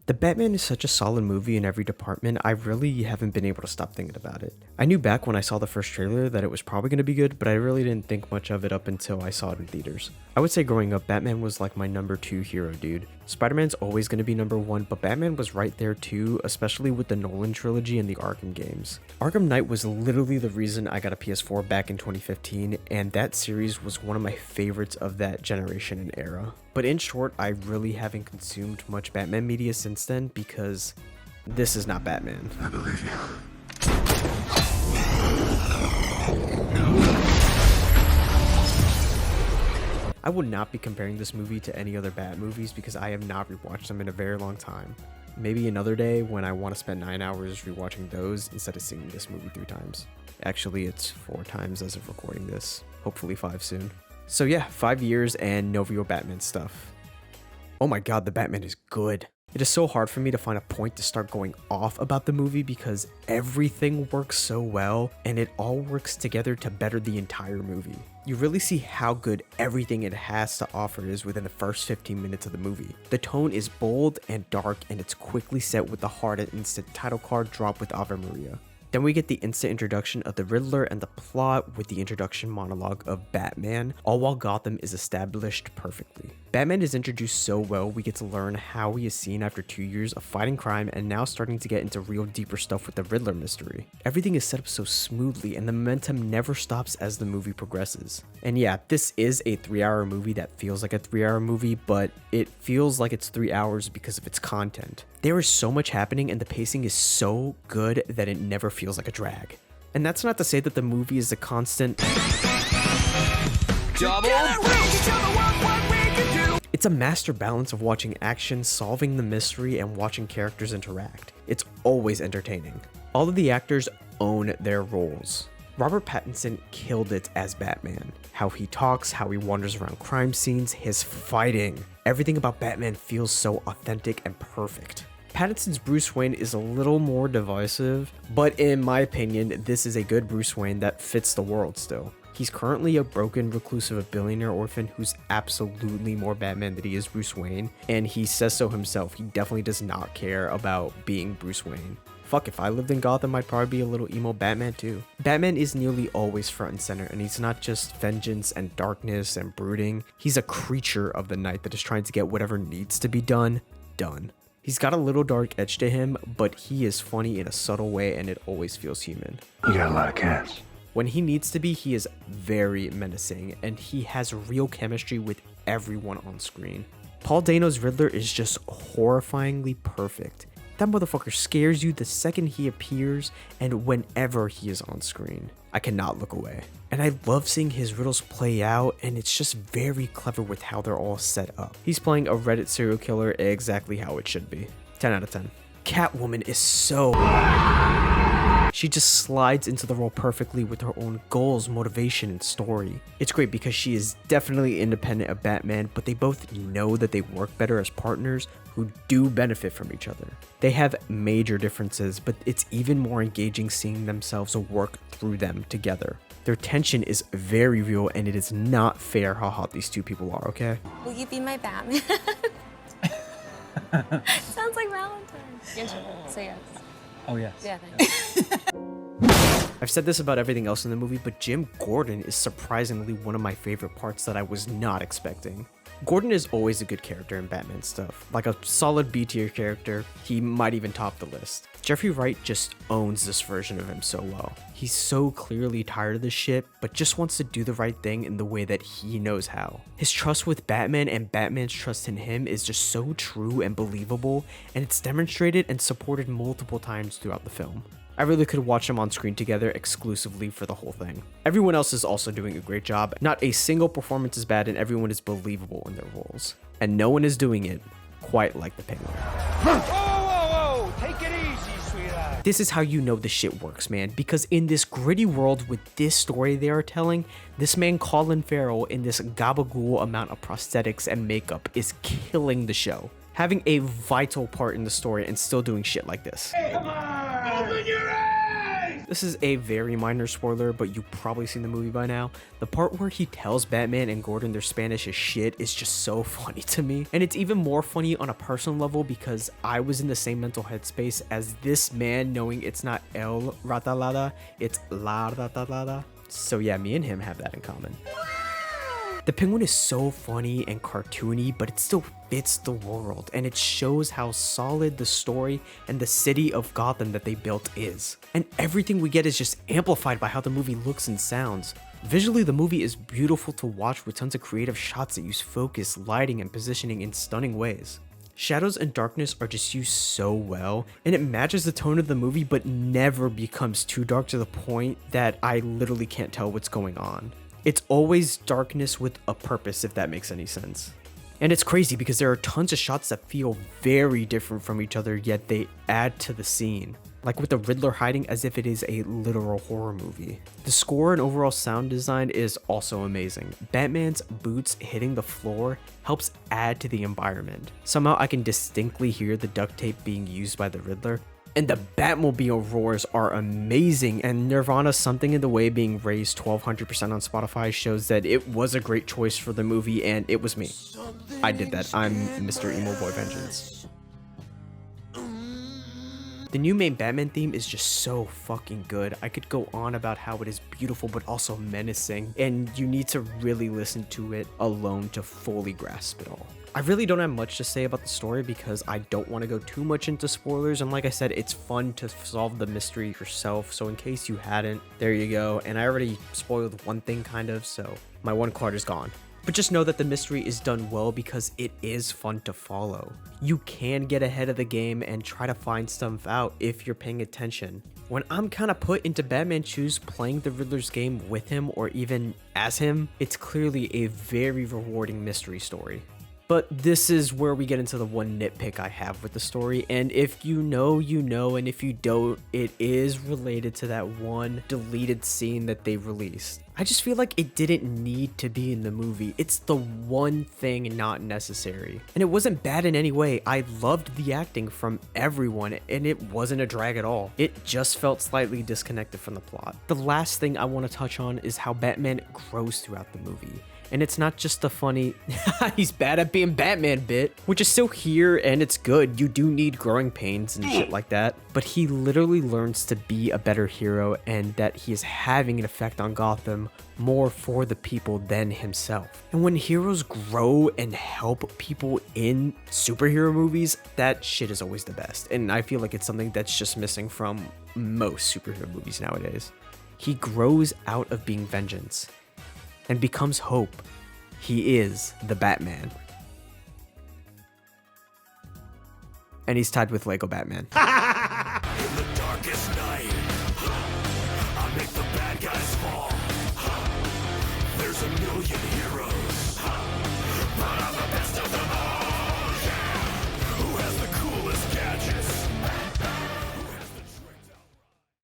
The Batman is such a solid movie in every department, I really haven't been able to stop thinking about it. I knew back when I saw the first trailer that it was probably going to be good, but I really didn't think much of it up until I saw it in theaters. I would say growing up, Batman was like my number 2 hero, dude. Spider-Man's always going to be number 1, but Batman was right there too, especially with the Nolan trilogy and the Arkham games. Arkham Knight was literally the reason I got a PS4 back in 2015, and that series was one of my favorites of that generation and era. But in short, I really haven't consumed much Batman media since then because this is not Batman. I believe you. I would not be comparing this movie to any other Bat movies because I have not rewatched them in a very long time. Maybe another day when I want to spend 9 hours rewatching those instead of seeing this movie 3 times. Actually, it's 4 times as of recording this. Hopefully 5 soon. So yeah, 5 years and no real Batman stuff. Oh my god, the Batman is good. It is so hard for me to find a point to start going off about the movie because everything works so well and it all works together to better the entire movie. You really see how good everything it has to offer is within the first 15 minutes of the movie. The tone is bold and dark and it's quickly set with the hard and instant title card drop with Ave Maria. Then we get the instant introduction of the Riddler and the plot with the introduction monologue of Batman, all while Gotham is established perfectly. Batman is introduced so well, we get to learn how he is seen after 2 years of fighting crime and now starting to get into real deeper stuff with the Riddler mystery. Everything is set up so smoothly and the momentum never stops as the movie progresses. And yeah, this is a 3-hour movie that feels like a 3-hour movie, but it feels like it's 3 hours because of its content. There is so much happening and the pacing is so good that it never feels like a drag. And that's not to say that the movie is a constant It's a master balance of watching action, solving the mystery, and watching characters interact. It's always entertaining. All of the actors own their roles. Robert Pattinson killed it as Batman. How he talks, how he wanders around crime scenes, his fighting. Everything about Batman feels so authentic and perfect. Pattinson's Bruce Wayne is a little more divisive, but in my opinion, this is a good Bruce Wayne that fits the world still. He's currently a broken, reclusive, billionaire orphan who's absolutely more Batman than he is Bruce Wayne, and he says so himself. He definitely does not care about being Bruce Wayne. Fuck, if I lived in Gotham, I'd probably be a little emo Batman too. Batman is nearly always front and center, and he's not just vengeance and darkness and brooding. He's a creature of the night that is trying to get whatever needs to be done, done. He's got a little dark edge to him, but he is funny in a subtle way and it always feels human. You got a lot of cats. When he needs to be, he is very menacing, and he has real chemistry with everyone on screen. Paul Dano's Riddler is just horrifyingly perfect. That motherfucker scares you the second he appears and whenever he is on screen. I cannot look away. And I love seeing his riddles play out, and it's just very clever with how they're all set up. He's playing a Reddit serial killer exactly how it should be. 10 out of 10. Catwoman is so... She just slides into the role perfectly with her own goals, motivation, and story. It's great because she is definitely independent of Batman, but they both know that they work better as partners who do benefit from each other. They have major differences, but it's even more engaging seeing themselves work through them together. Their tension is very real, and it is not fair how hot these two people are, okay? Will you be my Batman? Sounds like Valentine's. Yes, say yes. Oh, yes. Yeah, thanks. I've said this about everything else in the movie, but Jim Gordon is surprisingly one of my favorite parts that I was not expecting. Gordon is always a good character in Batman stuff, like a solid B tier character. He might even top the list. Jeffrey Wright just owns this version of him so well. He's so clearly tired of this shit, but just wants to do the right thing in the way that he knows how. His trust with Batman and Batman's trust in him is just so true and believable, and it's demonstrated and supported multiple times throughout the film. I really could watch them on screen together exclusively for the whole thing. Everyone else is also doing a great job. Not a single performance is bad and everyone is believable in their roles. And no one is doing it quite like the Penguin. Whoa, whoa, whoa! Take it easy, sweetheart. This is how you know the shit works, man. Because in this gritty world with this story they are telling, this man Colin Farrell in this gabagool amount of prosthetics and makeup is killing the show. Having a vital part in the story and still doing shit like this. Hey, come on! Open your eyes! This is a very minor spoiler, but you've probably seen the movie by now. The part where he tells Batman and Gordon their Spanish is shit is just so funny to me. And it's even more funny on a personal level because I was in the same mental headspace as this man, knowing it's not El Ratalada, it's La Ratalada. So yeah, me and him have that in common. The Penguin is so funny and cartoony, but it still fits the world, and it shows how solid the story and the city of Gotham that they built is. And everything we get is just amplified by how the movie looks and sounds. Visually, the movie is beautiful to watch with tons of creative shots that use focus, lighting, and positioning in stunning ways. Shadows and darkness are just used so well, and it matches the tone of the movie but never becomes too dark to the point that I literally can't tell what's going on. It's always darkness with a purpose, if that makes any sense. And it's crazy because there are tons of shots that feel very different from each other, yet they add to the scene. Like with the Riddler hiding as if it is a literal horror movie. The score and overall sound design is also amazing. Batman's boots hitting the floor helps add to the environment. Somehow I can distinctly hear the duct tape being used by the Riddler. And the Batmobile roars are amazing, and Nirvana's Something in the Way being raised 1200% on Spotify shows that it was a great choice for the movie, and it was me. I did that. I'm Mr. Emo Boy Vengeance. The new main Batman theme is just so fucking good. I could go on about how it is beautiful but also menacing, and you need to really listen to it alone to fully grasp it all. I really don't have much to say about the story because I don't want to go too much into spoilers, and like I said, it's fun to solve the mystery yourself, so in case you hadn't, there you go. And I already spoiled one thing kind of, so my one card is gone. But just know that the mystery is done well because it is fun to follow. You can get ahead of the game and try to find stuff out if you're paying attention. When I'm kind of put into Batman's shoes playing the Riddler's game with him or even as him, it's clearly a very rewarding mystery story. But this is where we get into the one nitpick I have with the story, and if you know, you know, and if you don't, it is related to that one deleted scene that they released. I just feel like it didn't need to be in the movie. It's the one thing not necessary. And it wasn't bad in any way. I loved the acting from everyone, and it wasn't a drag at all. It just felt slightly disconnected from the plot. The last thing I want to touch on is how Batman grows throughout the movie. And it's not just the funny, he's bad at being Batman bit, which is still here and it's good. You do need growing pains and shit like that. But he literally learns to be a better hero and that he is having an effect on Gotham more for the people than himself. And when heroes grow and help people in superhero movies, that shit is always the best. And I feel like it's something that's just missing from most superhero movies nowadays. He grows out of being vengeance and becomes hope. He is the Batman. And he's tied with Lego Batman.